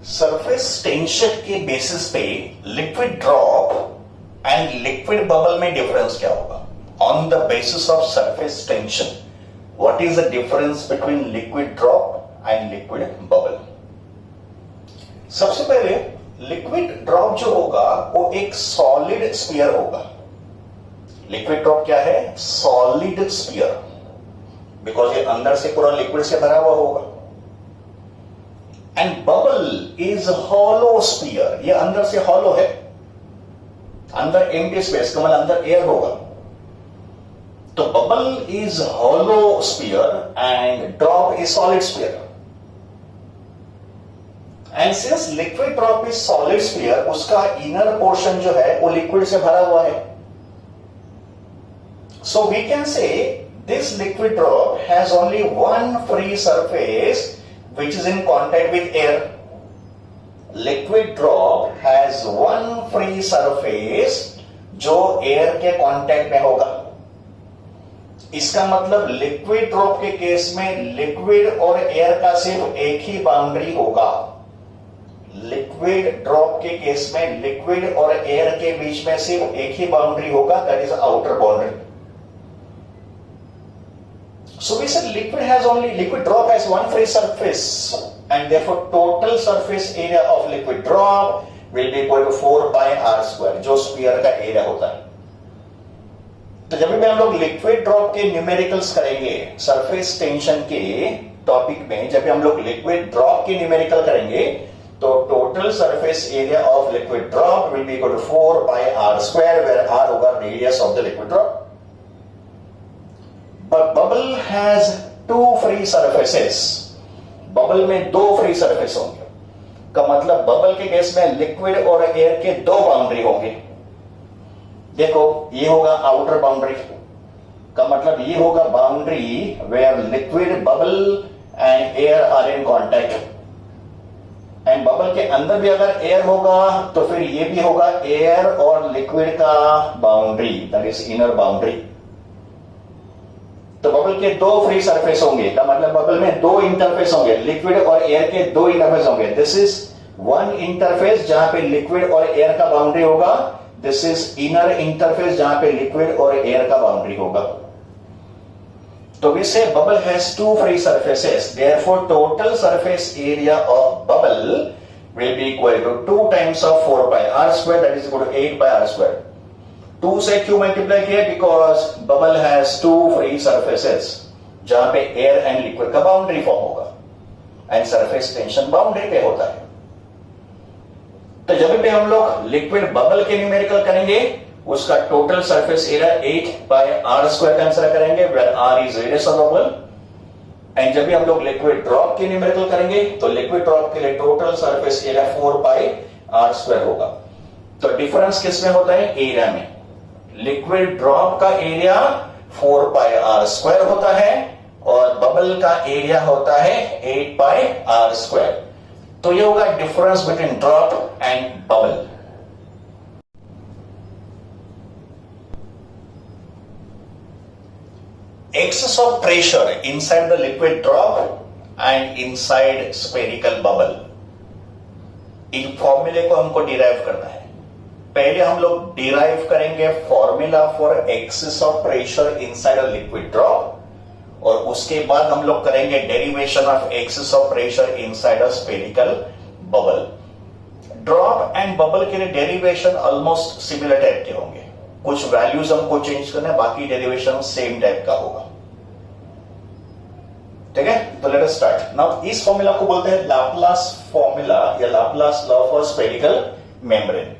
Surface tension के basis पे liquid drop and liquid bubble में डिफरेंस क्या होगा? On the basis of surface tension what is the difference between liquid drop and liquid bubble? सबसे पहले liquid drop जो होगा वो एक सॉलिड स्फीयर होगा। लिक्विड ड्रॉप क्या है? सॉलिड स्फीयर, बिकॉज ये अंदर से पूरा लिक्विड से भरा हुआ होगा। And bubble is hollow sphere, ये अंदर से हॉलो है, अंदर एम्प्टी स्पेस का मतलब अंदर एयर होगा। तो bubble is hollow sphere and drop is solid sphere. And since liquid drop is solid sphere, उसका इनर पोर्शन जो है वो लिक्विड से भरा हुआ है। So we can say this liquid drop has only one free surface which is in contact with air. Liquid drop has one free surface जो air के कांटेक्ट में होगा। इसका मतलब लिक्विड ड्रॉप के केस में लिक्विड और एयर का सिर्फ एक ही बाउंड्री होगा। लिक्विड ड्रॉप के केस में लिक्विड और एयर के बीच में सिर्फ एक ही बाउंड्री होगा, that is outer boundary. So we said liquid drop has one free surface and therefore total surface area of liquid drop will be equal to 4 pi r square, जो sphere का area होता है। तो जब भी हम लोग लिक्विड ड्रॉप के न्यूमेरिकल्स करेंगे सरफेस टेंशन के टॉपिक में, जब भी हम लोग लिक्विड ड्रॉप के न्यूमेरिकल करेंगे तो total surface area of liquid drop will be equal to 4 pi r square, where r होगा radius of the liquid drop. But bubble has two free surfaces. Bubble में दो फ्री सरफेस होंगे, का मतलब bubble के case में liquid और air के दो बाउंड्री होंगे। देखो ये होगा आउटर बाउंड्री, का मतलब ये होगा boundary where liquid bubble and air are in contact. And bubble के अंदर भी अगर एयर होगा तो फिर ये भी होगा एयर और लिक्विड का boundary, that is inner boundary. तो बबल के दो फ्री सरफेस होंगे, का मतलब बबल में दो इंटरफेस होंगे, लिक्विड और एयर के दो इंटरफेस होंगे। दिस इज वन इंटरफेस जहां पे लिक्विड और एयर का बाउंड्री होगा, दिस इज इनर इंटरफेस जहां पे लिक्विड और एयर का बाउंड्री होगा। तो we say bubble has two free surfaces, therefore total surface area of bubble will be equal to 2 times of 4 pi r square, that is equal to 8 pi r square। 2 से क्यों multiply किया? Because bubble has two free surfaces जहां पे air and liquid का boundary form होगा and surface tension boundary पे होता है। तो जब भी हम लोग लिक्विड बबल के न्यूमेरिकल करेंगे उसका total surface area 8 pi r square consider करेंगे, where r is radius of bubble. And जब भी हम लोग लिक्विड ड्रॉप के न्यूमेरिकल करेंगे तो लिक्विड ड्रॉप के लिए total surface area 4 pi r square होगा। तो डिफरेंस किस में होता है? एरिया में। लिक्विड ड्रॉप का एरिया 4 pi r square होता है और बबल का एरिया होता है 8 pi r square। तो ये होगा difference between drop and bubble. Excess of pressure inside the liquid drop and inside spherical bubble, इन फॉर्मूले को हमको डिराइव करना है। पहले हम लोग डिराइव करेंगे formula for excess of pressure inside a liquid drop और उसके बाद हम लोग करेंगे derivation of excess of pressure inside a spherical bubble. Drop and bubble के लिए डेरिवेशन ऑलमोस्ट सिमिलर टाइप के होंगे, कुछ वैल्यूज हमको चेंज करना है, बाकी डेरिवेशन सेम टाइप का होगा। ठीक है, तो लेट अस स्टार्ट नाउ। इस फॉर्मूला को बोलते हैं लाप्लास फॉर्मूला या Laplace law for spherical membrane.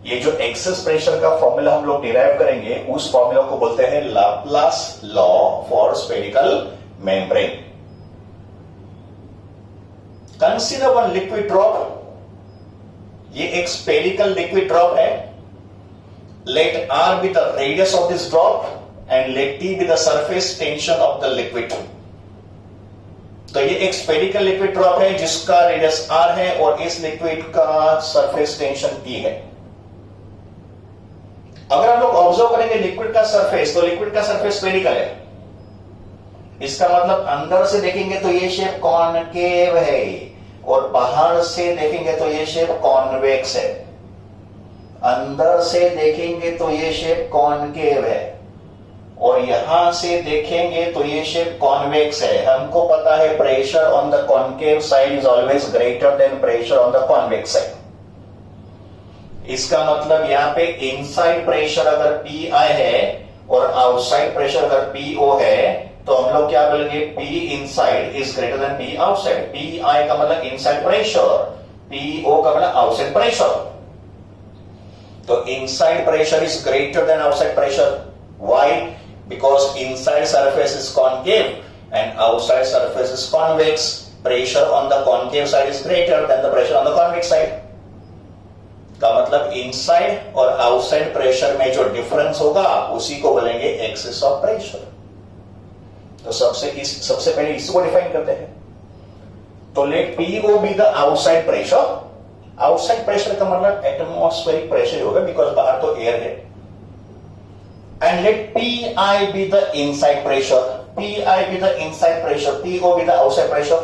ये जो एक्सेस प्रेशर का फॉर्मूला हम लोग डिराइव करेंगे उस फॉर्मूला को बोलते हैं Laplace law for spherical membrane. Consider one liquid drop, ये एक स्फेरिकल लिक्विड ड्रॉप है। Let r be the radius of this drop and let t be the surface tension of the liquid। तो ये एक spherical liquid drop है जिसका radius r है और इस लिक्विड का सरफेस टेंशन t है। अगर हम लोग ऑब्जर्व करेंगे लिक्विड का सरफेस, तो लिक्विड का सरफेस स्फेरिकल है। इसका मतलब अंदर से देखेंगे तो ये शेप कॉनकेव है और बाहर से देखेंगे तो ये शेप कॉन्वेक्स है, अंदर से देखेंगे तो ये शेप कॉनकेव है, और यहां से देखेंगे तो ये शेप कॉन्वेक्स है। हमको पता है pressure on the concave side is always greater than pressure on the convex side. इसका मतलब यहां पे इनसाइड प्रेशर अगर PI है और आउटसाइड प्रेशर अगर PO है, तो हम लोग क्या बोलेंगे, P inside is greater than P outside. PI का मतलब इनसाइड प्रेशर, PO का मतलब आउटसाइड प्रेशर। तो inside pressure is greater than outside pressure. Why? Because inside surface is concave and outside surface is convex. Pressure on the concave side is greater than the pressure on the convex side. का मतलब inside और outside pressure में जो difference होगा उसी को बोलेंगे access of pressure. तो सबसे पहले इसको डिफाइन करते हैं। तो let PO be the outside pressure. Outside pressure का मतलब एटमॉस्फेरिक प्रेशर होगा, बिकॉज बाहर तो एयर है। And let PI be the inside pressure, PI be the inside pressure, PO be the outside pressure,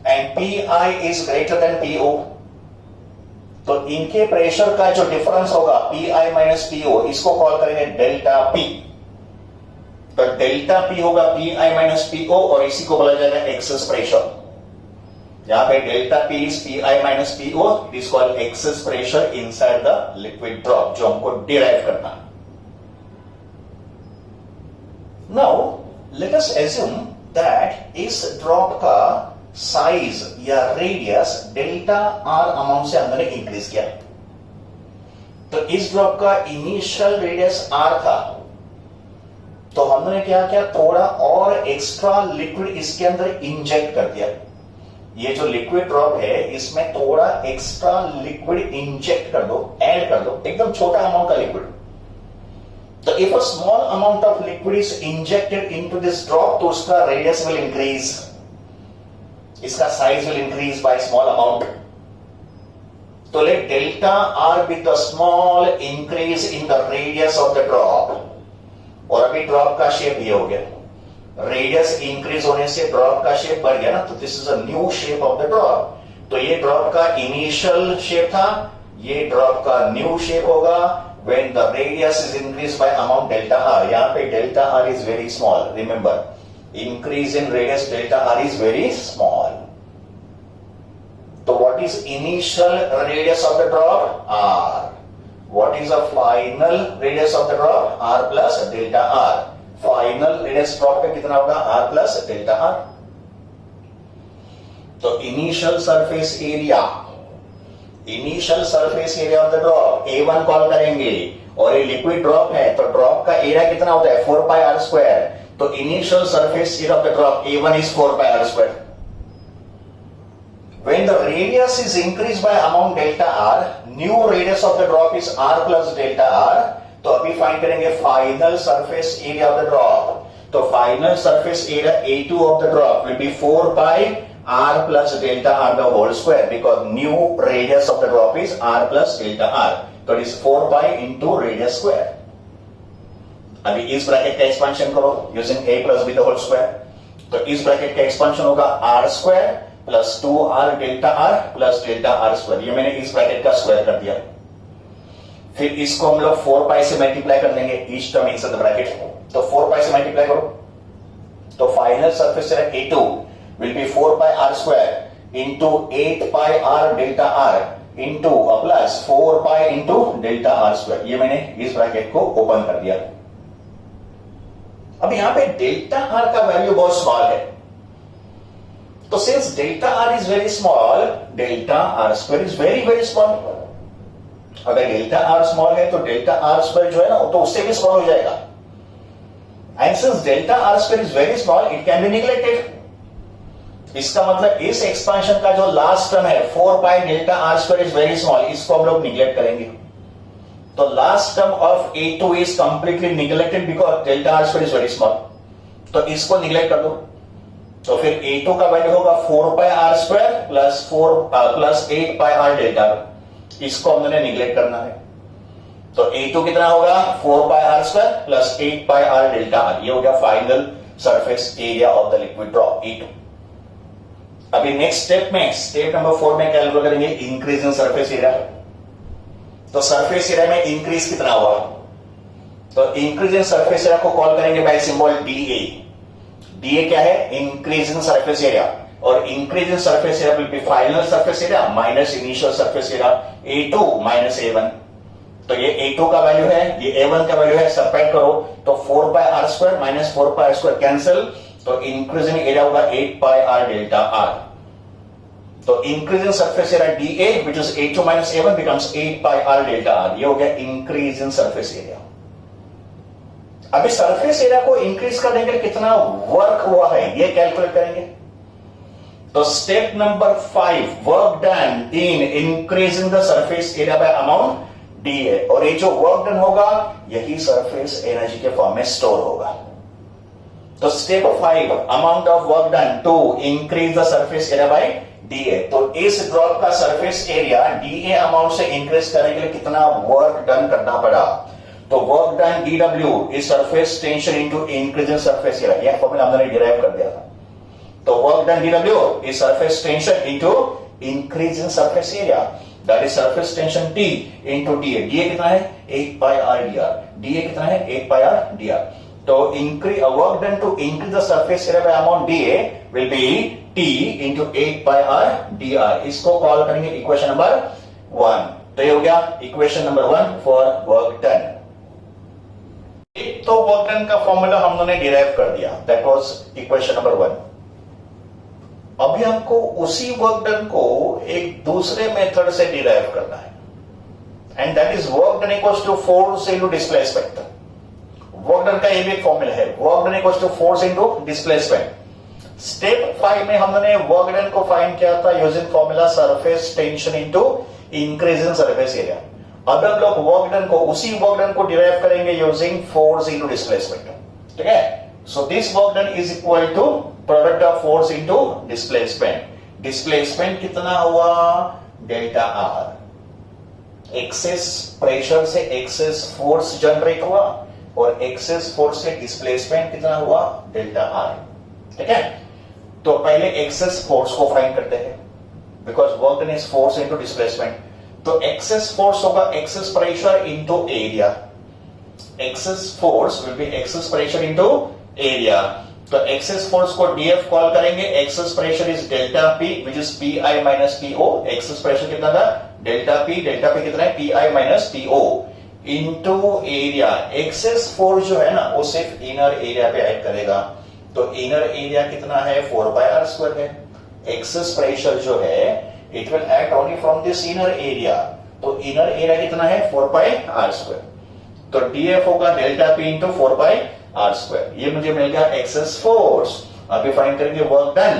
and PI is greater than PO. तो इनके pressure का जो डिफरेंस होगा PI माइनस PO, इसको कॉल करेंगे डेल्टा P। तो delta P होगा PI minus PO और इसी को बोला जाएगा एक्सेस प्रेशर। यहां पे delta P is PI minus PO, it is called access pressure inside the liquid drop, जो हमको डिराइव करना है। Now let us assume that इस ड्रॉप का साइज या रेडियस डेल्टा R अमाउंट से हमने इंक्रीज किया। तो इस ड्रॉप का इनिशियल रेडियस R था, तो हमने क्या किया, थोड़ा और एक्स्ट्रा लिक्विड इसके अंदर इंजेक्ट कर दिया। ये जो लिक्विड ड्रॉप है इसमें थोड़ा एक्स्ट्रा लिक्विड इंजेक्ट कर दो, ऐड कर दो, एकदम छोटा अमाउंट का liquid. So if a small amount of liquid is injected into this drop, तो उसका radius will increase, इसका size will increase by small amount. तो let delta R be the small increase in the radius of the drop. और अभी drop का shape ये हो गया, रेडियस इंक्रीज होने से ड्रॉप का शेप बढ़ गया ना, तो this is a new shape of the drop. तो ये ड्रॉप का इनिशियल शेप था, ये ड्रॉप का न्यू शेप होगा when the radius is increased by amount delta R. यहाँ पे delta R is very small. Remember, increase in radius delta R is very small. So what is initial radius of the drop? R. What is the final radius of the drop? R plus delta R. Final radius drop का कितना होगा? R plus delta R. तो initial surface area, initial surface area of the drop A1 call करेंगे, और ये liquid drop है तो drop का एरिया कितना होता है 4 पाई R स्क्वायर। तो initial surface area of the drop A1 is 4 pi R square. When the radius is increase by amount delta R, new radius of the drop is R plus delta R। तो अभी find करेंगे final surface area of the drop. तो final surface area A2 of the drop will be 4 pi R plus delta R the whole square, because new radius of the drop is R plus delta R. So it is 4 pi into radius square. अभी इस bracket का expansion करो using A plus B the whole square. तो इस bracket का expansion होगा R square plus 2R delta R plus delta R square. ये मैंने इस ब्रैकेट का स्क्वायर कर दिया। फिर इसको हम लोग 4 pi से मल्टीप्लाई कर देंगे, each term inside the bracket. तो 4 pi से मल्टीप्लाई करो, तो final surface area A2 will be 4 pi R square into 8 pi R delta R into a plus 4 pi into delta R square. ये मैंने इस ब्रैकेट को ओपन कर दिया। अब यहां पे डेल्टा R का वैल्यू बहुत स्मॉल है, तो since delta R is very small, delta R square is very very small. अगर डेल्टा R स्मॉल है तो डेल्टा R स्क्वायर जो है ना तो उससे भी स्मॉल हो जाएगा। And since delta R square is very small, it can be neglected. इसका मतलब इस एक्सपेंशन का जो लास्ट टर्म है 4 pi delta R square is very small, इसको हम लोग निग्लेक्ट करेंगे। तो last term of A2 is completely neglected because delta R square is very small, तो इसको निग्लेक्ट कर दो। तो फिर A2 का वैल्यू होगा 4 pi R square plus 8 pi R delta, इसको हमने निग्लेक्ट करना है। तो A2 कितना होगा 4 pi R square plus 8 pi R delta R। ये हो गया final surface area of the liquid drop A2। अभी नेक्स्ट स्टेप में, स्टेप नंबर 4 में कैलकुलेट करेंगे इंक्रीज इन सरफेस एरिया। तो सरफेस एरिया में इंक्रीज कितना हुआ, तो इंक्रीज इन सरफेस एरिया को कॉल करेंगे बाय सिंबल डीए। डीए क्या है, इंक्रीज इन सरफेस एरिया, और increase in surface area will B final surface area minus initial surface area A2 minus A1। तो ये A2 का वैल्यू है, ये A1 का वैल्यू है, सबट्रैक्ट करो तो 4 pi are square minus 4 pi are square cancel, तो इंक्रीज इन एरिया होगा 8 पाई आर डेल्टा आर। तो increase in surface area DA which is A2 minus A1 becomes 8 pi are delta are. ये हो गया increase in surface area. अभी surface area को increase करने के लिए कितना वर्क हुआ है ये कैलकुलेट करेंगे। तो step number 5, work done in increasing the surface area by amount dA, और ये जो वर्क डन होगा यही सरफेस एनर्जी के फॉर्म में स्टोर होगा। तो step 5, amount of work done to increase the surface area by dA. तो इस ड्रॉप का सरफेस एरिया डीए अमाउंट से इंक्रीज करने के लिए कितना वर्क डन करना पड़ा, तो work done dW is surface tension into increase in surface area. यह फॉर्मूला हमने डिराइव कर दिया था। तो work done dW is surface tension into increase in surface area, that is surface tension T into dA। dA कितना है 8 pi r dr, dA कितना है 8 पाई r dr। तो increase work done to increase the surface area by amount dA will be T into 8 pi r dr। इसको call करेंगे equation number 1। तो ये हो गया equation number 1 for work done. एक तो वर्क डन का फॉर्मूला हमने डिराइव कर दिया, दैट वाज इक्वेशन नंबर 1। अभी हमको उसी वर्क डन को एक दूसरे मेथड से डिराइव करना है, and that is work done equals to force into displacement. Work done का ये भी एक फॉर्मूला है, work done equals to force into displacement. Step 5 में हमने वर्क डन को फाइंड किया था using formula surface tension into increase in surface area. अब हम लोग वर्क डन को, उसी वर्क डन को डिराइव करेंगे यूजिंग फोर्स इनटू डिस्प्लेसमेंट। ठीक है, so this work done is equal to product of force into displacement. Displacement कितना हुआ डेल्टा आर। एक्सेस प्रेशर से एक्सेस फोर्स जनरेट हुआ, और एक्सेस फोर्स से डिस्प्लेसमेंट कितना हुआ डेल्टा आर। ठीक है, तो पहले एक्सेस फोर्स को फाइंड करते हैं, because work done is force into displacement. तो एक्सेस फोर्स होगा excess pressure into area. Excess force will be excess pressure into area. तो एक्सेस फोर्स को डीएफ कॉल करेंगे। Excess pressure is delta p which is p i minus p o. Excess pressure कितना था delta p कितना है p i minus p o into area. Excess force जो है ना वो सिर्फ इनर एरिया पे एक्ट करेगा, तो इनर एरिया कितना है 4 पाई आर स्क्वायर है। एक्सेस प्रेशर जो है it will act only from this inner area, तो इनर एरिया कितना है 4 पाई आर स्क्वायर। तो डीएफ होगा delta P into 4 pi are square. ये मुझे मिल गया एक्सेस फोर्स। अभी फाइंड करेंगे वर्क डन।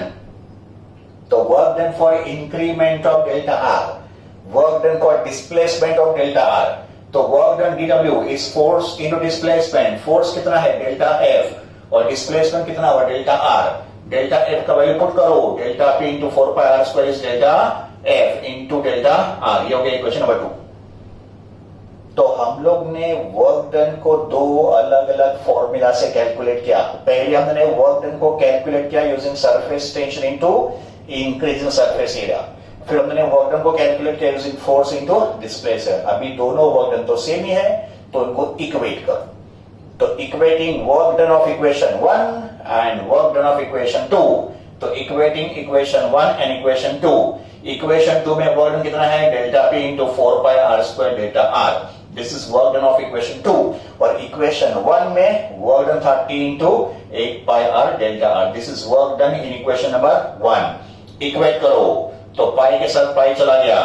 तो work done for increment of delta R, work done for displacement of delta R. तो work done DW is force into displacement. Force कितना है डेल्टा एफ, और डिस्प्लेसमेंट कितना हुआ डेल्टा आर। डेल्टा एफ का value put करो, delta P into 4 pi are square is delta f into delta are. ये हो गया इक्वेशन नंबर 2। तो हम लोग ने वर्क डन को दो अलग अलग फॉर्मूला से कैलकुलेट किया। पहले हमने वर्क डन को कैलकुलेट किया using surface tension into increase in surface area. फिर हमने वर्क डन को कैलकुलेट किया यूजिंग फोर्स इनटू डिस्प्लेसमेंट। अभी दोनों वर्क डन तो सेम ही है, तो उनको इक्वेट कर। तो equating work done of equation 1 and work done of equation 2। तो equating equation 1 and equation 2। Equation 2 में वर्क डन कितना है delta P into 4 pi are square delta r. This is work done of equation 2। और equation 1 में work done था T into 8 pi are delta r. This is work done in equation number 1। Equate करो तो पाई के साथ पाई चला गया,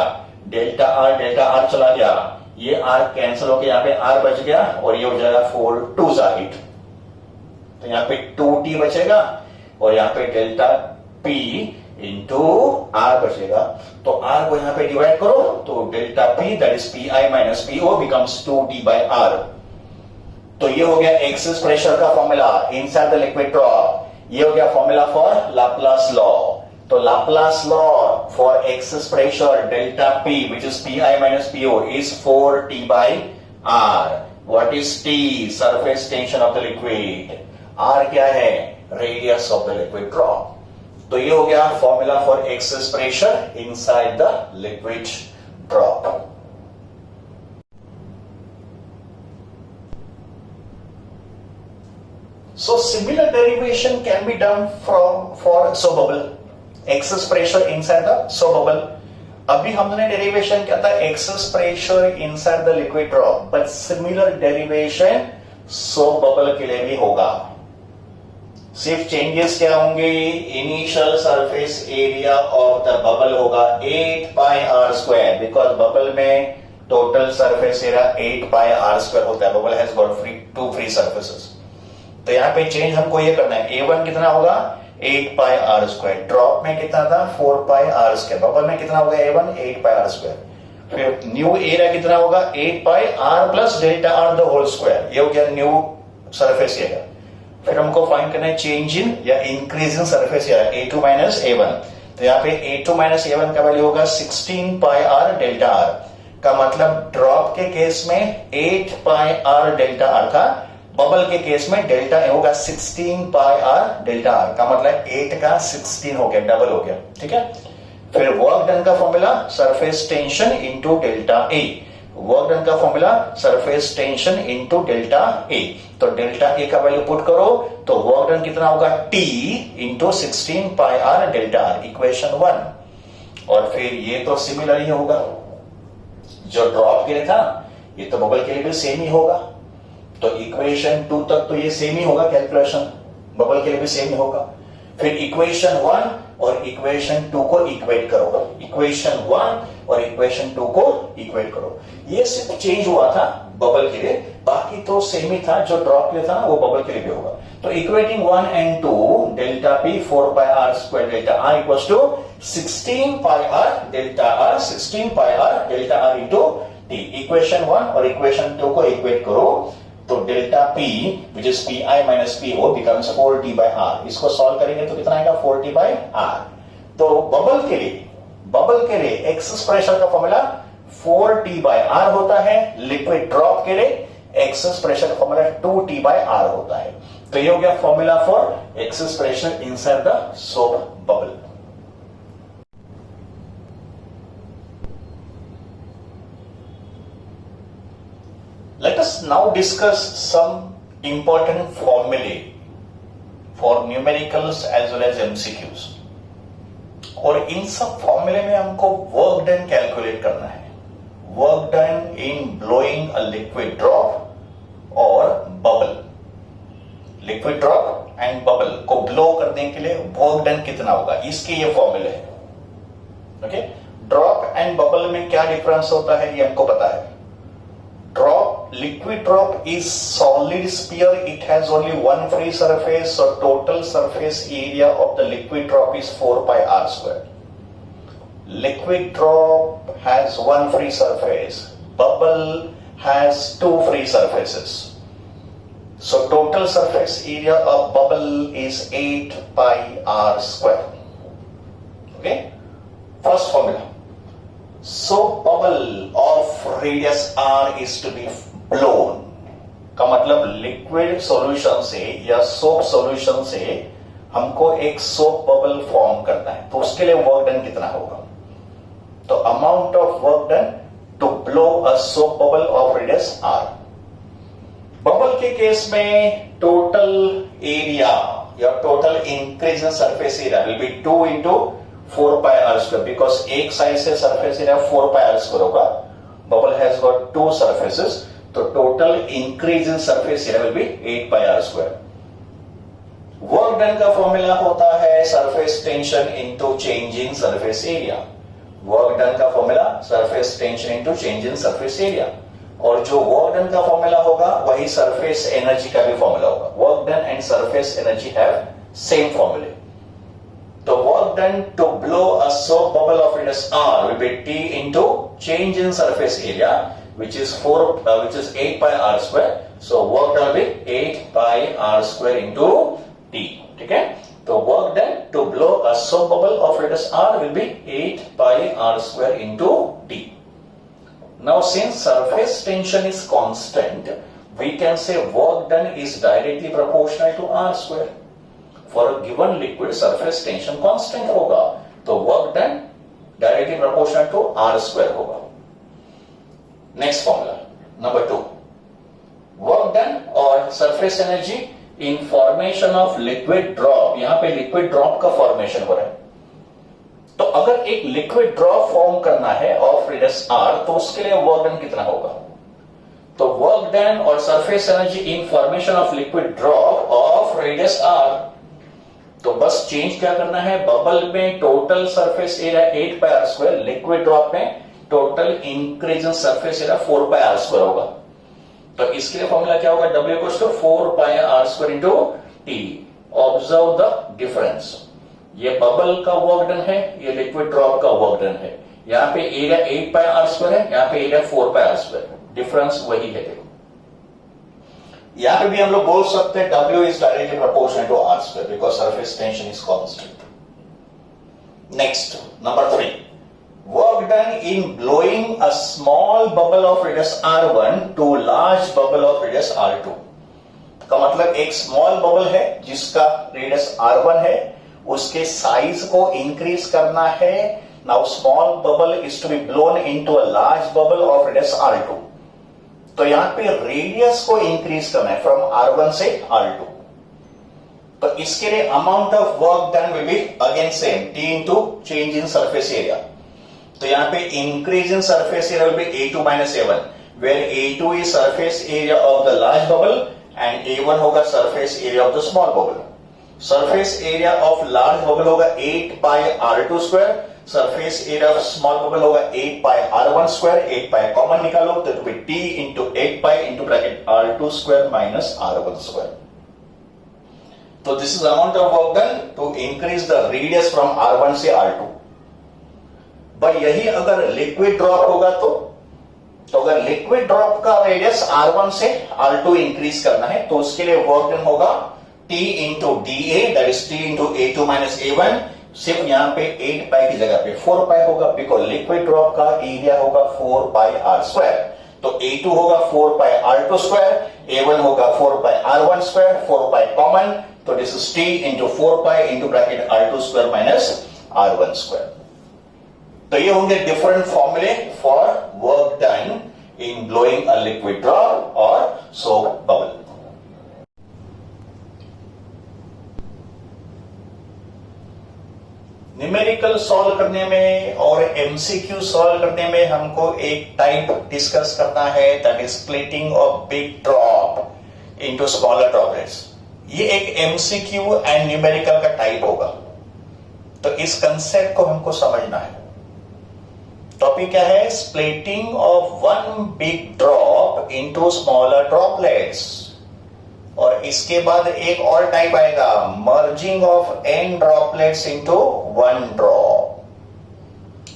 delta R चला गया, ये r कैंसिल होकर यहाँ पे r बच गया, और ये हो जाएगा 4 2 8। तो यहाँ पे 2t बचेगा, और यहाँ पे डेल्टा p इंटू r बचेगा। तो r को यहाँ पे डिवाइड करो, तो delta p that is p i minus p o becomes 2t by r। तो ये हो गया एक्सेस प्रेशर का formula inside the liquid drop. ये हो गया फॉर्मूला फॉर लाप्लास लॉ। तो Laplace law for excess pressure delta p which is pi minus po is 4t by r. What is t? Surface tension of the liquid. r क्या है? Radius of the liquid drop. तो ये हो गया formula for excess pressure inside the liquid drop. So similar derivation can be done for soap bubble. Excess pressure inside the soap bubble. अभी हमने derivation क्या था, excess pressure inside the liquid drop, but similar derivation soap bubble के लिए भी होगा. सिर्फ changes क्या होंगे, initial surface area of the bubble होगा 8 pi are square, because bubble में total surface area 8 pi are square होता है. Bubble has got two free surfaces. तो यहाँ पे चेंज हमको ये करना है, A1 कितना होगा 8 पाई आर स्क्वायर, ड्रॉप में कितना था 4 पाई आर स्क्वायर, बबल में कितना होगा A1 8 पाई आर स्क्वायर. फिर न्यू एरिया कितना होगा 8 pi R plus delta R the whole square, ये हो गया न्यू सरफेस एरिया. फिर हमको फाइंड करना है चेंज इन या increase in surface area A2 minus A1. तो यहाँ पे A2 माइनस A1 का वैल्यू होगा 16 पाई आर डेल्टा आर, का मतलब ड्रॉप के केस में 8 पाई आर डेल्टा आर था, बबल के केस में डेल्टा होगा 16 पाई आर डेल्टा आर, का मतलब 8 का 16 हो गया, डबल हो गया. ठीक है. फिर वर्क डन का formula surface tension into delta A. Work done का formula surface tension into delta A. तो डेल्टा ए का वैल्यू पुट करो तो वर्क डन कितना होगा T into 16 pi are delta are, equation 1. और फिर ये तो सिमिलर ही होगा, जो ड्रॉप के लिए था ये तो बबल के लिए भी सेम ही होगा. तो इक्वेशन 2 तक तो ये सेम ही होगा, कैलकुलेशन बबल के लिए भी सेम ही होगा. फिर इक्वेशन 1 और इक्वेशन 2 को इक्वेट करो, इक्वेशन 1 और इक्वेशन 2 को इक्वेट करो. ये सिर्फ चेंज हुआ था बबल के लिए, बाकी तो सेम ही था, जो ड्रॉप के लिए था वो बबल के लिए भी होगा. तो equating 1 and 2, delta P 4 pi are square delta R equals to 16 pi are delta R, 16 pi are delta R into T. Equation 1 और इक्वेशन 2 को इक्वेट करो तो delta P which is Pi minus PO becomes 4T by R. इसको solve करेंगे तो कितना आएगा 4T by R. तो बबल के लिए एक्सेस प्रेशर का फॉर्मूला 4T by R होता है, लिक्विड ड्रॉप के लिए एक्सेस प्रेशर का फॉर्मूला 2T by R होता है. तो ये हो गया formula for excess pressure inside the soap bubble. Let us now discuss some important formulae for numericals as well as MCQs. और इन सब फॉर्मूले में हमको वर्क डन कैलकुलेट करना है. Work done in blowing a liquid drop और bubble. Liquid drop and bubble को blow करने के लिए वर्क डन कितना होगा, इसके ये फॉर्मूले है. ओके. ड्रॉप एंड बबल में क्या डिफरेंस होता है ये हमको पता है. Liquid drop is solid sphere, it has only one free surface, so total surface area of the liquid drop is 4 pi r square. Liquid drop has one free surface, bubble has two free surfaces, so total surface area of bubble is 8 pi r square. Okay, first formula. So bubble of radius r is to be blown, का मतलब liquid solution से या soap solution से हमको एक soap bubble form करना है, तो उसके लिए वर्क डन कितना होगा. तो amount of work done to blow a soap bubble of radius r. Bubble के केस में टोटल एरिया या total increase in surface area will be 2 into 4 pi are square, because एक साइड से surface area 4 pi are square होगा. Bubble has got 2 surfaces, तो total increase in surface area will be 8 pi are square. Work done का formula होता है surface tension into change in surface area. Work done का formula surface tension into change in surface area, और जो work done का formula होगा वही surface energy का भी फॉर्मूला होगा. Work done and surface energy have same फॉर्मूले. तो work done to blow a soap bubble of radius r will be T into change in surface area, which is 8 pi r square. So work done will be 8 pi r square into T. ठीक है. तो work done to blow a soap bubble of radius r will be 8 pi r square into T. Now since surface tension is constant, we can say work done is directly proportional to r square. For a given liquid surface tension constant होगा, तो work done directly proportional to are square होगा। Next formula number 2, work done और surface energy in formation of liquid drop. यहां पे liquid drop का formation हो रहा है, तो अगर एक लिक्विड ड्रॉप फॉर्म करना है ऑफ रेडियस आर, तो उसके लिए वर्क डन कितना होगा? तो वर्क डन और surface energy in formation of liquid drop of radius R, तो बस चेंज क्या करना है, बबल में total surface area 8 pi are square, liquid drop में total increase in surface area 4 pi are square होगा। तो इसके लिए फॉर्मूला क्या होगा, W equals to 4 pi are square into T. Observe the difference, ये बबल का वर्क डन है, ये लिक्विड ड्रॉप का वर्क डन है। यहां पे एरिया 8 पाई आर स्क्वायर है, यहां पे एरिया 4 पाई आर स्क्वायर है, डिफरेंस वही है। देखो यहां पे भी हम लोग बोल सकते हैं W is directly proportional to are square because surface tension is constant. Next number 3, work done in blowing a small bubble of radius R1 to large bubble of radius R2। का मतलब एक स्मॉल बबल है जिसका radius R1 है, उसके size को increase करना है। Now small bubble is to be blown into a large bubble of radius R2, तो यहां पे रेडियस को इंक्रीज करना है फ्रॉम R1 से R2। तो इसके लिए amount of work done will be again same, T into change in surface area. तो यहां पे increase in surface area will be A2 minus A1, where A2 is surface area of the large bubble and A1 होगा surface area of the small bubble. Surface area of large bubble होगा 8 pi R2 square, surface area of small bubble होगा 8 पाई R1 square, 8 पाई common निकालो तो it will be T into 8 pi into bracket R2 square minus R1 square. तो this is amount of work done to increase the radius from R1 से R2। But यही अगर liquid drop होगा तो अगर liquid drop का radius R1 से R2 increase करना है तो उसके लिए वर्क डन होगा T into DA, that is T into A2 minus A1। सिर्फ यहां पे 8 पाई की जगह पे 4 पाई होगा बिकॉज लिक्विड ड्रॉप का एरिया होगा 4 पाई आर स्क्वायर। तो A2 होगा 4 पाई R2 स्क्वायर, A1 होगा 4 पाई R1 स्क्वायर, 4 पाई कॉमन, तो this is T into 4 pi into bracket R2 square minus R1 square. तो ये होंगे डिफरेंट फॉर्मूले for work done in blowing a liquid drop और soap bubble. Numerical solve करने में और एमसीक्यू सॉल्व करने में हमको एक टाइप डिस्कस करना है, that is splitting of big drop into smaller droplets. ये एक एमसीक्यू एंड न्यूमेरिकल का टाइप होगा, तो इस कंसेप्ट को हमको समझना है। टॉपिक क्या है, splitting of one big drop into smaller droplets. और इसके बाद एक और टाइप आएगा, merging of n droplets into one drop.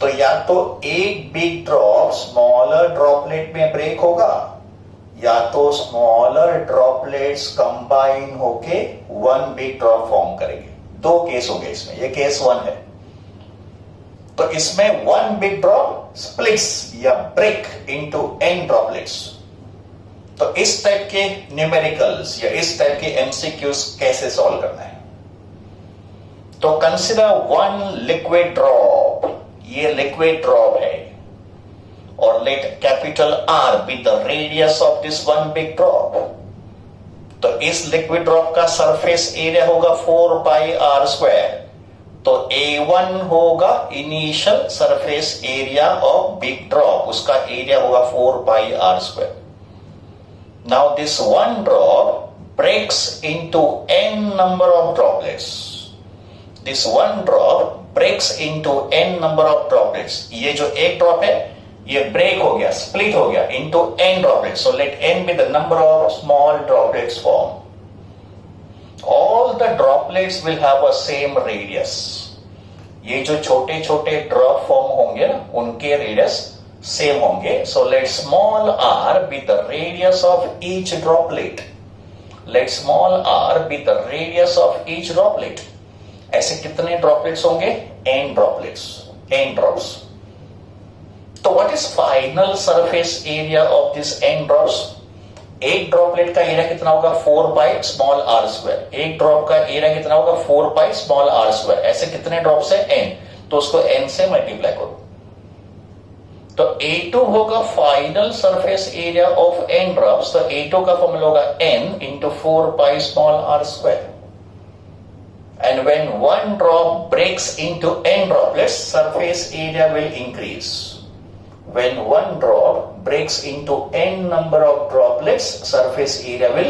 तो या तो एक बिग ड्रॉप स्मॉलर ड्रॉपलेट में ब्रेक होगा या तो स्मॉलर ड्रॉपलेट्स कंबाइन होके वन बिग ड्रॉप फॉर्म करेंगे। दो केस होंगे इसमें, ये केस 1 है। तो इसमें वन बिग ड्रॉप स्प्लिट्स या ब्रेक इनटू n ड्रॉपलेट्स। तो इस टाइप के न्यूमेरिकल्स या इस टाइप के एमसीक्यूज कैसे सॉल्व करना है, तो कंसिडर वन लिक्विड ड्रॉप। ये लिक्विड ड्रॉप है और let capital R be the radius of this one big drop. तो इस लिक्विड ड्रॉप का सरफेस एरिया होगा 4 पाई R स्क्वायर। तो A1 होगा initial surface area of big drop, उसका एरिया होगा 4 pi R square. Now this one drop breaks into n number of droplets. This one drop breaks into n number of droplets. ये जो एक drop है ये break हो गया, split हो गया into n droplets. So let n be the number of small droplets formed. All the droplets will have a same radius. ये जो छोटे छोटे ड्रॉप फॉर्म होंगे ना उनके रेडियस सेम होंगे। So let small r be the radius of each droplet. Let small r be the radius of each droplet. ऐसे कितने ड्रॉपलेट्स होंगे, n ड्रॉपलेट्स, n ड्रॉप्स। तो what is final surface area of this n drops? एक droplet का area कितना होगा 4 pi small r square, एक drop का एरिया कितना होगा 4 पाई स्मॉल आर स्क्वायर, ऐसे कितने ड्रॉप्स है n, तो उसको n से मल्टीप्लाई करो। तो A2 होगा final surface area of n drops, तो A2 का फॉर्मूला होगा n into 4 pi small r square. And when one drop breaks into n droplets, surface area will increase. When one drop breaks into n number of droplets, surface area will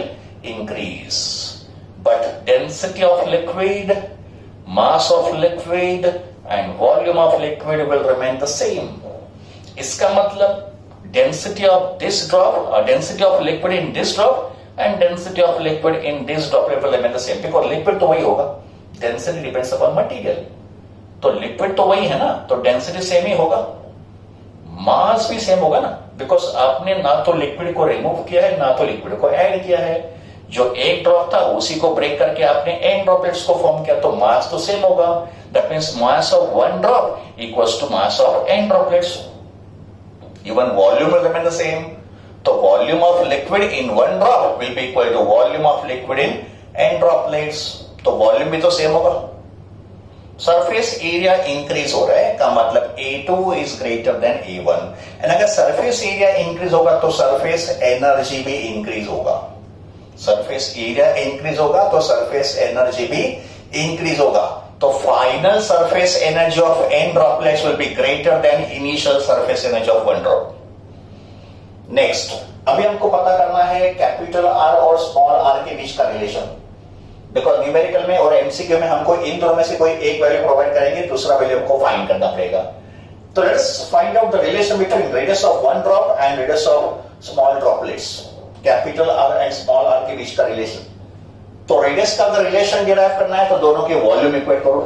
increase. But density of liquid, mass of liquid and volume of liquid will remain the same. इसका मतलब density of this drop, density of liquid in this drop and density of liquid in this droplet will remain the same. Because liquid तो वही होगा, density depends upon material, तो liquid तो वही है ना, तो डेंसिटी सेम ही होगा, मास भी सेम होगा ना, बिकॉज आपने ना तो लिक्विड को रिमूव किया है ना तो लिक्विड को ऐड किया है। जो एक ड्रॉप था उसी को ब्रेक करके आपने n ड्रॉपलेट्स को फॉर्म किया, तो मास तो सेम होगा। That means mass of one drop equals to mass of n droplets. Even volume will remain the same, तो volume of liquid in one drop will be equal to volume of liquid in n droplets, तो volume भी तो same होगा। Surface area increase हो रहा है का मतलब A2 is greater than A1, and अगर सरफेस एरिया इंक्रीज होगा तो सरफेस एनर्जी भी इंक्रीज होगा। सरफेस एरिया इंक्रीज होगा तो सरफेस एनर्जी भी इंक्रीज होगा, तो final surface energy of n droplets will be greater than initial surface energy of one drop. Next, अभी हमको पता करना है कैपिटल R और स्मॉल r के बीच का रिलेशन। बिकॉज न्यूमेरिकल में और एमसीक्यू में हमको इन दोनों में से कोई एक वैल्यू प्रोवाइड करेंगे, दूसरा वैल्यू हमको फाइंड करना पड़ेगा। तो let's find out the relation between radius of one drop and radius of small droplets. Capital R and small r के बीच का रिलेशन, तो रेडियस का अगर रिलेशन डिराइव करना है तो दोनों के वॉल्यूम इक्वेट करो।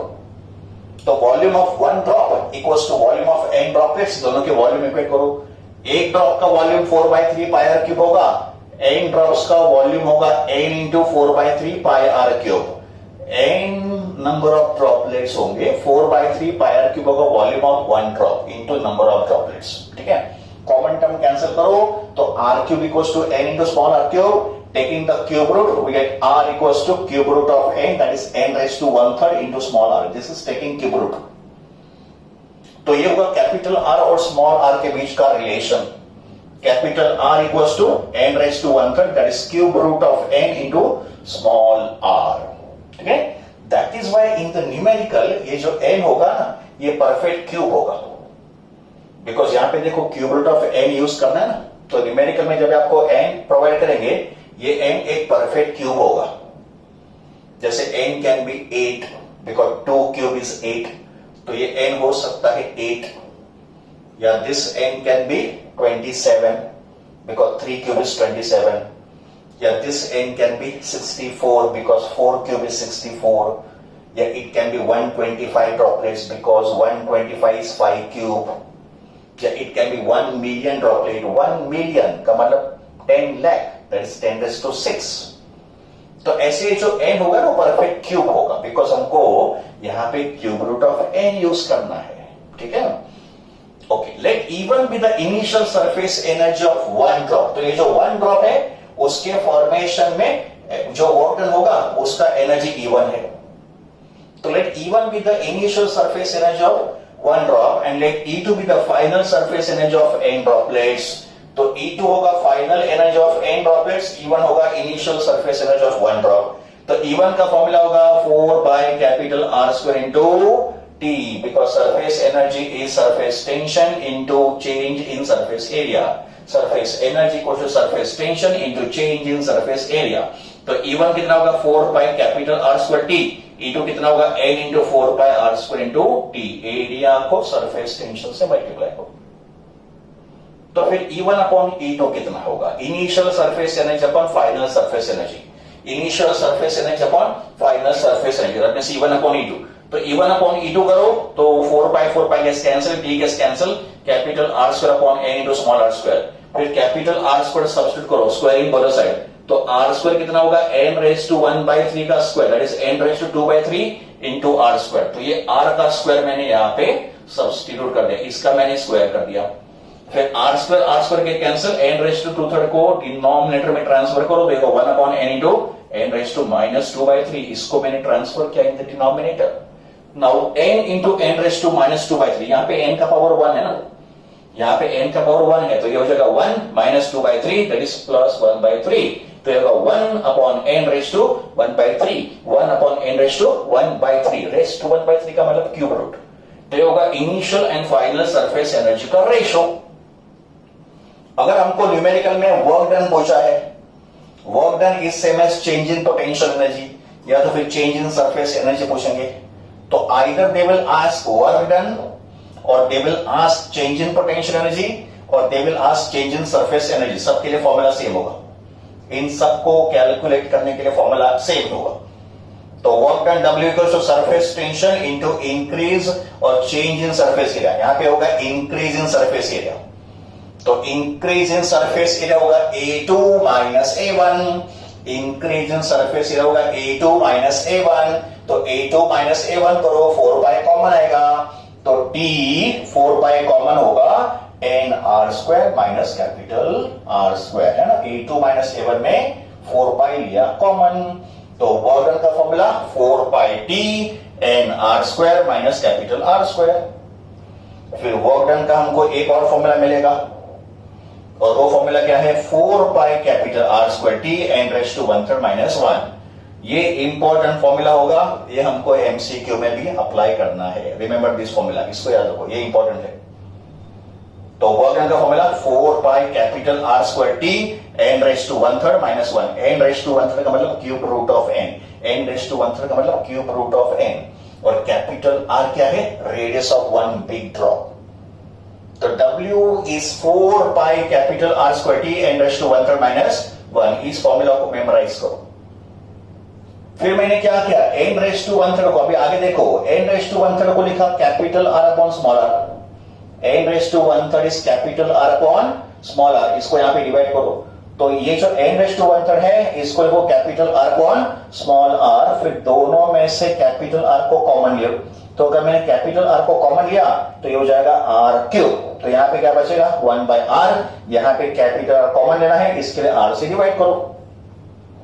तो volume of one drop equals to volume of n droplets, दोनों के वॉल्यूम इक्वेट करो। एक ड्रॉप का वॉल्यूम 4/3 पाई r क्यूब होगा, n ड्रॉप्स का वॉल्यूम होगा n into 4/3 pi r cube. n number of droplets होंगे, 4/3 पाई r क्यूब होगा volume of one drop into number of droplets. ठीक है, कॉमन टर्म कैंसिल करो तो r cube equals to n into small r cube. Taking the cube root we get r equals to cube root of n, that is n raise to 1/3 into small r। This is taking cube root. तो ये होगा capital R और small r के बीच का relation. Capital R equals to n raised to 1/3, that is cube root of n into small r. ठीक है, that is why in the numerical ये जो n होगा ना ये परफेक्ट क्यूब होगा, बिकॉज यहां पे देखो cube root of n use करना है ना, तो न्यूमेरिकल में जब आपको n प्रोवाइड करेंगे ये n एक परफेक्ट क्यूब होगा। जैसे n can be 8 because 2 cube is 8, तो ये n हो सकता है 8, या this n can be 27 because 3 cube is 27, yeah, this n can be 64 because 4 cube is 64, yeah, it can be 125 droplets because 125 is 5 cube, yeah, it can be 1 million droplet, 1 million का मतलब 10 lakh, that is 10 raised to 6। तो ऐसे जो n होगा ना perfect cube होगा, because हमको यहाँ पे cube root of n use करना है। ठीक है, okay, let E1 be the initial surface energy of one drop. तो ये जो वन ड्रॉप है उसके फॉर्मेशन में जो वर्क डन होगा उसका एनर्जी E1 है। तो let E1 be the initial surface energy of one drop and let E2 be the final surface energy of n droplets. तो E2 होगा final energy of n droplets, E1 होगा initial surface energy of one drop. तो E1 का formula होगा 4 by capital R square into T, because surface energy is surface tension into change in surface area. Surface energy equals to surface tension into change in surface area. तो E1 कितना होगा 4 pi capital R square T, E2 कितना होगा n into 4 pi R square into T। Area को surface tension से multiply करो, तो फिर E1 अपॉन E2 कितना होगा? Initial surface energy upon final surface energy, initial surface energy upon final surface energy, that means E1 upon E2। तो E1 upon E2 करो तो 4 pi gets cancel, T gets cancel, capital R square upon n into small r square, फिर capital R square substitute करो, squaring both side, तो R square कितना होगा n raise to 1/3 का square, that is n raise to 2/3 into R square. तो ये R का square मैंने यहाँ पे सब्स्टिट्यूट कर दिया, इसका मैंने स्क्वायर कर दिया। फिर आर स्क्वायर के कैंसिल, एन रेस टू 2/3 को डिनोमिनेटर में ट्रांसफर करो, देखो 1 upon n into n raise to -2/3, इसको मैंने ट्रांसफर किया in the denominator. Now n into n raise to -2/3, यहां पे n का पावर 1 है ना, यहां पे n का पावर 1 है, तो ये हो जाएगा 1 -2/3 दैट इज +1/3, तो ये होगा 1 upon n raise to 1/3, 1 upon n raise to 1/3, raise to 1/3 का मतलब क्यूब रूट, तो ये होगा initial and final surface energy का रेशो। अगर हमको न्यूमेरिकल में वर्क डन पूछा है, work done is same as change in potential energy या तो फिर चेंज इन सरफेस एनर्जी पूछेंगे, तो either they will ask work done और they will ask change in potential energy और they will ask change in surface energy, सबके लिए formula same होगा, इन सबको कैलकुलेट करने के लिए फॉर्मूला सेम होगा। तो work done W equals to surface tension into increase और चेंज इन सरफेस एरिया, यहां पे होगा इंक्रीज इन सरफेस एरिया, तो इंक्रीज इन सरफेस एरिया होगा A2 minus A1, increase in surface area होगा A2 माइनस A1, तो A2 minus A1 करो, 4 pi common आएगा, तो T 4 पाई कॉमन होगा n r square minus capital R square, है ना, A2 माइनस A1 में 4 पाई लिया कॉमन, तो वर्क डन का formula 4 pi T n r square minus capital R square. फिर वर्क डन का हमको एक और फॉर्मूला मिलेगा और वो फॉर्मूला क्या है, 4 pi capital R square T n raise to 1/3 minus 1। ये इंपॉर्टेंट फॉर्मूला होगा, ये हमको एमसीक्यू में भी अप्लाई करना है, रिमेंबर दिस फॉर्मूला, इसको याद रखो, ये इंपॉर्टेंट है। तो वर्क डन का formula 4 pi capital R square T n raise to 1/3 minus 1, n raise to 1/3 का मतलब cube root of n, n raise to 1/3 का मतलब क्यूब रूट ऑफ एन, और कैपिटल आर क्या है, radius of one big drop, तो W is 4 pi capital R square T n raise to 1/3 minus 1, इस formula को मेमोराइज करो। फिर मैंने क्या किया, एन रेस टू 1/3 को, अभी आगे देखो, एन रेस टू 1/3 को लिखा capital R upon small r, n raise to 1/3 is capital R upon small r, इसको यहां पे डिवाइड करो, तो ये जो एन रेस टू 1/3 है इसको लिखो capital R upon small R, फिर दोनों में से कैपिटल आर को कॉमन लियो, तो अगर मैंने कैपिटल आर को कॉमन लिया तो ये हो जाएगा आर क्यूब, तो यहां पे क्या बचेगा 1/r, यहां पे कैपिटल आर कॉमन लेना है, इसके लिए आर से डिवाइड करो,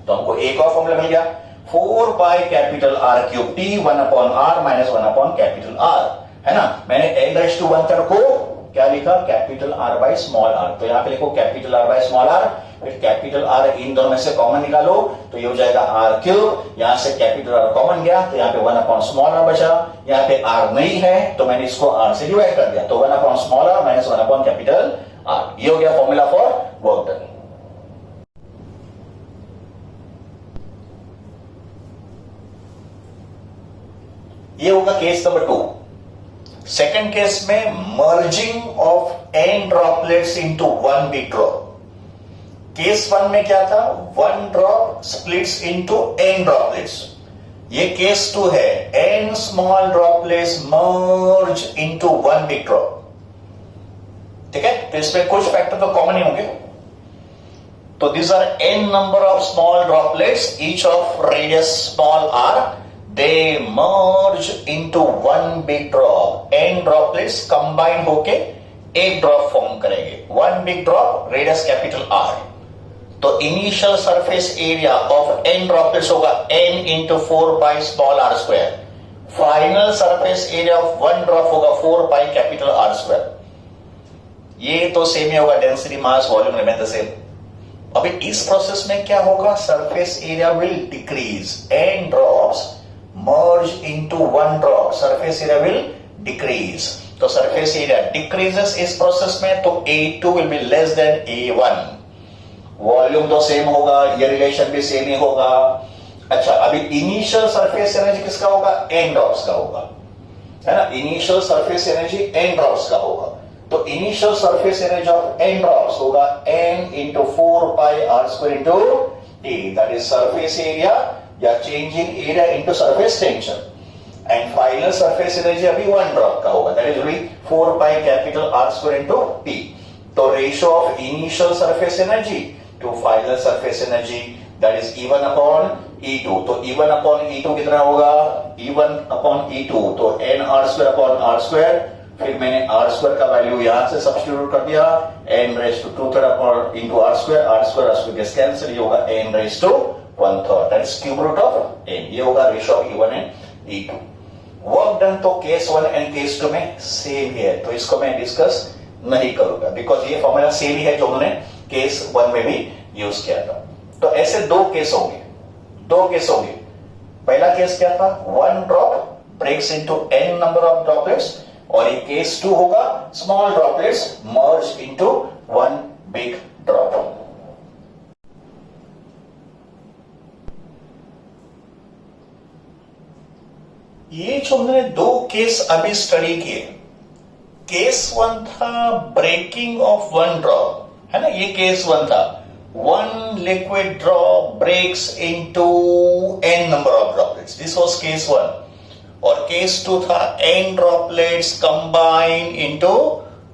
तो हमको एक और फॉर्मूला मिल गया, 4 pi capital are cube T 1/r minus 1 capital are, है ना। मैंने एन रेस टू 1/3 को क्या लिखा, capital R by small R, तो यहां पे लिखो capital R by small R, फिर कैपिटल आर इन दोनों में से कॉमन निकालो, तो ये हो जाएगा आर क्यूब, यहां से कैपिटल आर कॉमन गया, तो यहां पे 1 स्मॉल आर बचा, यहां पे आर नहीं है तो मैंने इसको आर से डिवाइड कर दिया, तो 1 small are minus 1 capital R, ये हो गया फॉर्मूला फॉर वर्क डन। ये होगा केस नंबर 2। सेकेंड केस में merging of N droplets into one big drop. Case 1 में क्या था, 1 drop splits into n droplets, ये केस 2 है, n small droplets merge into one big drop, ठीक है, तो इसमें कुछ फैक्टर तो कॉमन ही होंगे, तो these are n number of small droplets each of radius small r, they merge into one big drop, n droplets combine होके एक ड्रॉप फॉर्म करेंगे, one big drop radius capital r, तो initial surface area of n droplets होगा n into 4 pi small r square, final surface area of one drop होगा 4 pi capital r square, ये तो same ही होगा, density mass volume remain the same. अभी इस process में क्या होगा, surface area will decrease, n drops merge into one drop, surface area will decrease, तो सरफेस एरिया डिक्रीजेस इस प्रोसेस में, तो A2 will be less than A1, volume तो सेम होगा, ये रिलेशन भी सेम ही होगा। अच्छा, अभी इनिशियल सरफेस एनर्जी किसका होगा, n ड्रॉप्स का होगा, है ना, initial surface energy n drops का होगा, तो initial surface energy of n drops होगा n into 4 pi are square into t, that is surface area या change in area into surface tension, and final surface energy अभी 1 drop का होगा, that is 4 pi capital R square into t, तो ratio of initial surface energy to final surface energy that is E1 upon E2, तो E1 upon E2 कितना होगा, E1 upon E2, तो n r square upon r square फिर मैंने are square का value यहां से सब्स्टिट्यूट कर दिया, n रेज टू 2/3 और into R square gets cancel, ये होगा n raise to 1/3, that is cube root of n। ये होगा ratio of E1 and E2। Work done तो केस 1 एंड केस 2 में सेम ही है, तो इसको मैं डिस्कस नहीं करूंगा बिकॉज ये फॉर्मूला सेम ही है जो उन्होंने केस 1 में भी यूज किया था। तो ऐसे दो केस होंगे। पहला केस क्या था, 1 drop breaks into n number of droplets, और ये केस 2 होगा small droplets merge into 1 big drop. ये जो हमने दो केस अभी स्टडी किए, केस 1 था ब्रेकिंग ऑफ 1 ड्रॉप, है ना, ये केस 1 था, 1 liquid drop breaks into n number of droplets, this was case 1। और केस 2 था n droplets combine into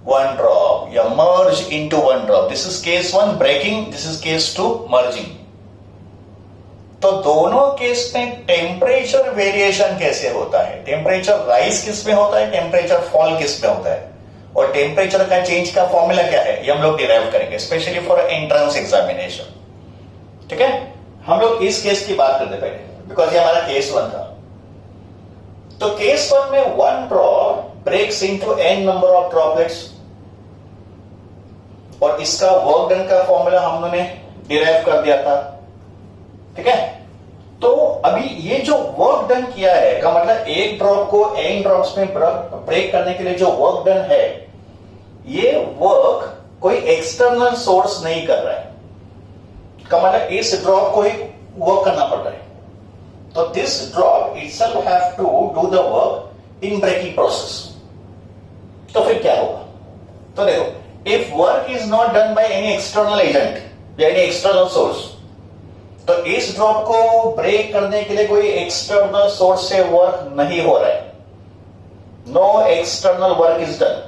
1 drop या merge into 1 drop, this is case 1 breaking, this is case 2 merging. तो दोनों case में टेम्परेचर वेरिएशन कैसे होता है, temperature rise किस में होता है, टेम्परेचर फॉल किस में होता है, और टेम्परेचर का चेंज का फॉर्मूला क्या है, ये हम लोग डिराइव करेंगे स्पेशली फॉर एंट्रेंस एग्जामिनेशन। ठीक है, हम लोग इस केस की बात करते पहले बिकॉज ये हमारा केस 1 था। तो केस 1 में 1 drop breaks into n number of droplets, और इसका वर्क डन का फॉर्मूला हम लोगों ने डिराइव कर दिया था। ठीक है, तो अभी ये जो वर्क डन किया है का मतलब एक ड्रॉप को n ड्रॉप्स में ब्रेक करने के लिए जो वर्क डन है, ये वर्क कोई एक्सटर्नल सोर्स नहीं कर रहा है, का मतलब इस ड्रॉप को ही वर्क करना पड़ रहा है। तो this drop itself have to do the work in breaking process. तो फिर क्या होगा, तो देखो, if work is not done by any external agent या एनी एक्सटर्नल सोर्स, तो इस ड्रॉप को ब्रेक करने के लिए कोई एक्सटर्नल सोर्स से वर्क नहीं हो रहा है, no external work is done.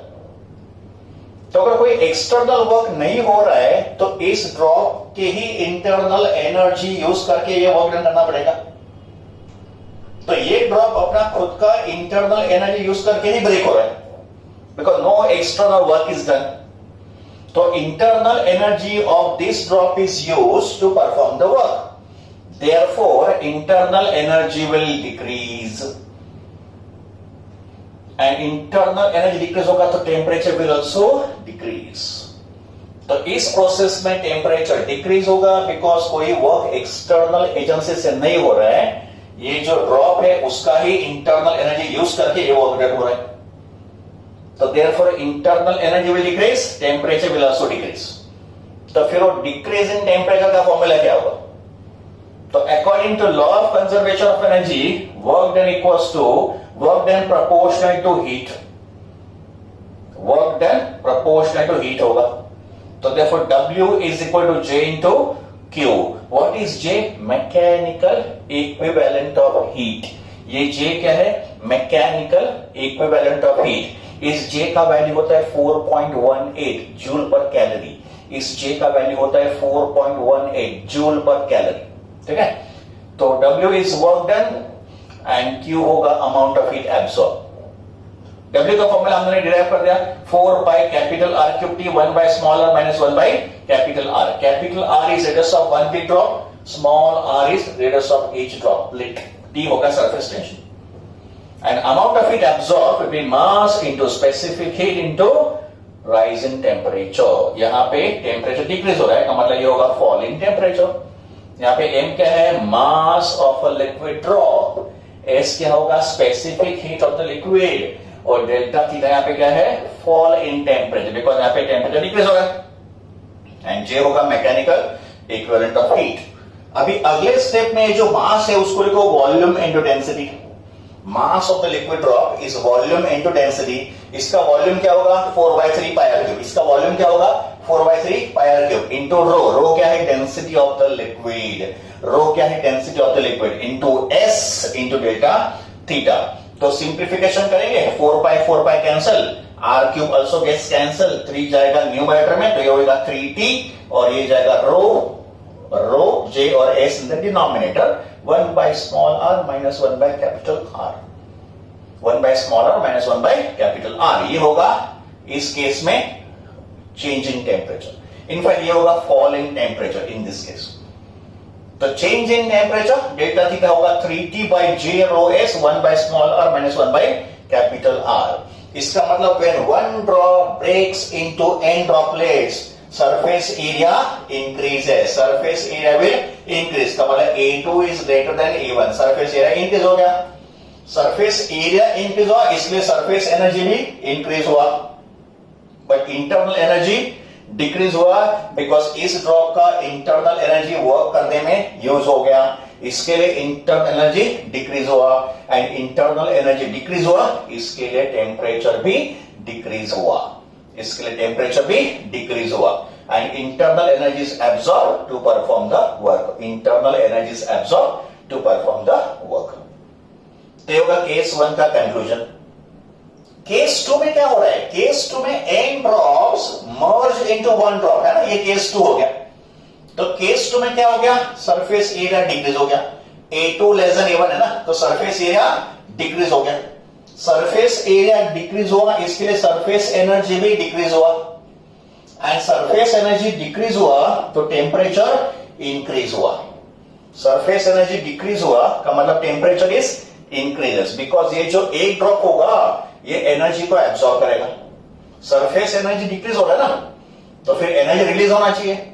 तो अगर कोई एक्सटर्नल वर्क नहीं हो रहा है तो इस ड्रॉप के ही इंटरनल एनर्जी यूज करके ये वर्क डन करना पड़ेगा। तो ये ड्रॉप अपना खुद का इंटरनल एनर्जी यूज करके ही ब्रेक हो रहा है because no external work is done. तो internal energy of this drop is used to perform the work. Therefore, internal energy will decrease. And internal energy decrease होगा तो temperature will also decrease. तो इस process में temperature decrease होगा because कोई work external agency से नहीं हो रहा है, ये जो ड्रॉप है उसका ही इंटरनल एनर्जी यूज करके ये वर्क डन हो रहा है। तो therefore internal energy will decrease, temperature will also decrease. तो फिर वो डिक्रीज इन टेम्परेचर का फॉर्मूला क्या होगा, तो according to law of conservation of energy, work done equals to work done proportional to heat, work done proportional to heat होगा। तो therefore W is equal to J into Q. What is J? Mechanical equivalent of heat. ये J क्या है, mechanical equivalent of heat. इस J का value होता है 4.18 joule पर कैलोरी, इस J का वैल्यू होता है 4.18 जूल पर कैलोरी। ठीक है, तो W is work done and Q होगा amount of heat absorb. W का फॉर्मूला हमने डिराइव कर दिया, 4 by capital R cube T, 1 by small r minus 1 by capital R। Capital R is radius of one big drop, small r is radius of each droplet, T होगा surface tension. And amount of heat absorbed will be mass into specific heat into rise in temperature. यहाँ पे temperature decrease हो रहा है, मतलब ये होगा fall in temperature. यहाँ पे M क्या है, mass of a liquid drop, S क्या होगा, specific heat of the liquid, और डेल्टा थीटा यहाँ पे क्या है, फॉल इन टेम्परेचर बिकॉज यहाँ पे टेम्परेचर डिक्रीज हो रहा है। एंड J होगा मैकेनिकल इक्विवेलेंट ऑफ हीट। अभी अगले स्टेप में जो मास है उसको लिखो volume into density. Mass of the liquid drop is volume into density. इसका वॉल्यूम क्या होगा, 4/3 पाई आर क्यूब। इसका वॉल्यूम क्या होगा, 4/3 पाई आर क्यूब इनटू रो। रो क्या है, डेंसिटी ऑफ द लिक्विड। रो क्या है, density of the liquid into S into delta theta. तो सिंप्लीफिकेशन करेंगे, 4 pi cancel, R cube also gets cancel, 3 जाएगा न्यूमरेटर में तो ये होगा 3T, और ये जाएगा रो J और S in the denominator, 1 by small r minus 1 by capital R. 1 by small are minus 1 by capital R, ये होगा इस केस में चेंज इन टेम्परेचर। इनफैक्ट ये होगा fall in temperature in this case. तो change in temperature delta theta होगा 3t by j rho s 1 by small are minus 1 by capital R. इसका मतलब when one drop breaks into n droplets, surface area increases, surface area will increase। का मतलब A2 is greater than A1, surface area increase हो गया, surface area increase हुआ इसलिए surface energy भी increase हुआ, but internal energy डिक्रीज हुआ because इस ड्रॉप का इंटरनल एनर्जी वर्क करने में यूज हो गया, इसके लिए इंटरनल एनर्जी डिक्रीज हुआ, एंड इंटरनल एनर्जी डिक्रीज हुआ इसके लिए टेम्परेचर भी डिक्रीज हुआ, इसके लिए टेम्परेचर भी डिक्रीज हुआ, and internal energy is absorb to perform the work, internal energy is absorb to perform the work. तो होगा केस 1 का कंक्लूजन। केस 2 में क्या हो रहा है? केस 2 में n ड्रॉप्स मर्ज इनटू 1 ड्रॉप है ना, ये केस 2 हो गया। तो केस 2 में क्या हो गया? सरफेस एरिया डिक्रीज हो गया, A2 लेस देन A1 है ना, तो सरफेस एरिया डिक्रीज हो गया, सरफेस एरिया डिक्रीज हुआ इसके लिए सरफेस एनर्जी भी डिक्रीज हुआ, एंड सरफेस एनर्जी डिक्रीज हुआ तो टेम्परेचर इंक्रीज हुआ। सरफेस एनर्जी डिक्रीज हुआ का मतलब टेम्परेचर इज इंक्रीजेस, बिकॉज ये जो एक ड्रॉप होगा ये एनर्जी को एब्सॉर्ब करेगा। सरफेस एनर्जी डिक्रीज हो रहा है ना, तो फिर एनर्जी रिलीज होना चाहिए।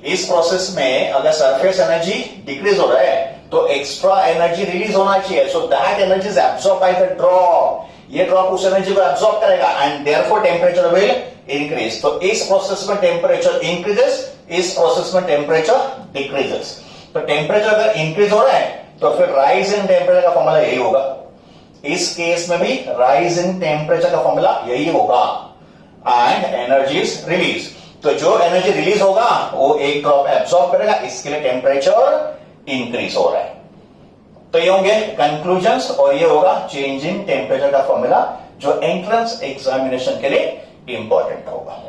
इस प्रोसेस में अगर सरफेस एनर्जी डिक्रीज हो रहा है तो एक्स्ट्रा एनर्जी रिलीज होना चाहिए, so that energy is absorb by the drop, ये ड्रॉप उस एनर्जी को एब्सॉर्ब करेगा and therefore temperature will increase. तो इस प्रोसेस में टेम्परेचर इंक्रीजेस, इस प्रोसेस में टेम्परेचर डिक्रीजेस। तो टेम्परेचर अगर इंक्रीज हो रहा है तो फिर राइज इन टेम्परेचर का फॉर्मूला यही होगा, इस केस में भी राइज इन टेम्परेचर का फॉर्मूला यही होगा, एंड एनर्जी इज रिलीज। तो जो एनर्जी रिलीज होगा वो एक ड्रॉप एब्सॉर्ब करेगा, इसके लिए टेम्परेचर इंक्रीज हो रहा है। तो ये होंगे कंक्लूजन्स, और ये होगा चेंज इन टेम्परेचर का फॉर्मूला जो एंट्रेंस एग्जामिनेशन के लिए इंपॉर्टेंट होगा।